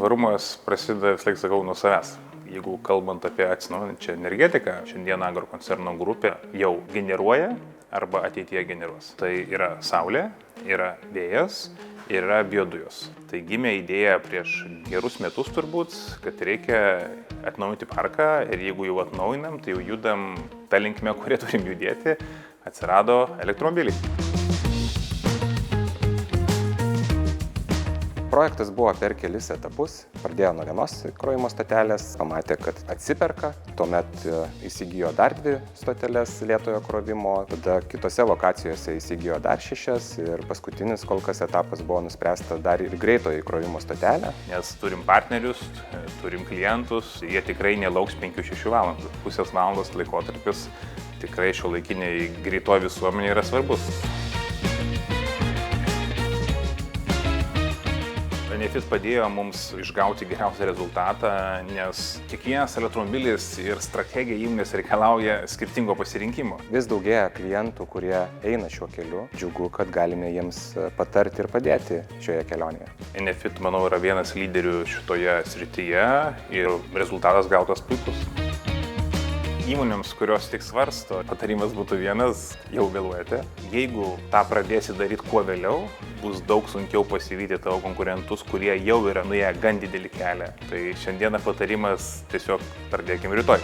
Tvarumas prasideda, vis laik sakau, nuo savęs. Jeigu kalbant apie atsinaujinančią energetiką, šiandien agrokoncerno grupė jau generuoja arba ateityje generuos. Tai yra saulė, yra vėjas ir yra biodujos. Tai gimė idėja prieš gerus metus turbūt, kad reikia atnaujinti parką ir jeigu jau atnaujinam, tai jau judam tą linkmę, kurie turim judėti, atsirado elektromobiliai. Projektas buvo per kelis etapus. Pradėjo nuo vienos įkrovimo stotelės, pamatė, kad atsiperka, tuomet įsigijo dar 2 stoteles lėtojo krovimo, tada kitose lokacijose įsigijo dar 6 ir paskutinis kol kas etapas buvo nuspręsta dar ir greitojo įkrovimo stotelę. Nes turim partnerius, turim klientus, jie tikrai nelauks 5-6 valandų. Pusės valandos laikotarpis tikrai šiuolaikiniai greitojo visuomenė yra svarbus. Enefit padėjo mums išgauti geriausią rezultatą, nes kiekvienas elektromobilis ir strategija įmonės reikalauja skirtingo pasirinkimo. Vis daugėja klientų, kurie eina šiuo keliu. Džiugu, kad galime jiems patarti ir padėti šioje kelionėje. Enefit, manau, yra vienas lyderių šitoje srityje ir rezultatas gautas puikus. Įmonėms, kurios tik svarsto, patarimas būtų vienas, jau vėluojate. Jeigu tą pradėsi daryti kuo vėliau, bus daug sunkiau pasivyti tavo konkurentus, kurie jau yra nuėję gan didelį kelią. Tai šiandieną patarimas tiesiog pradėkim rytoj.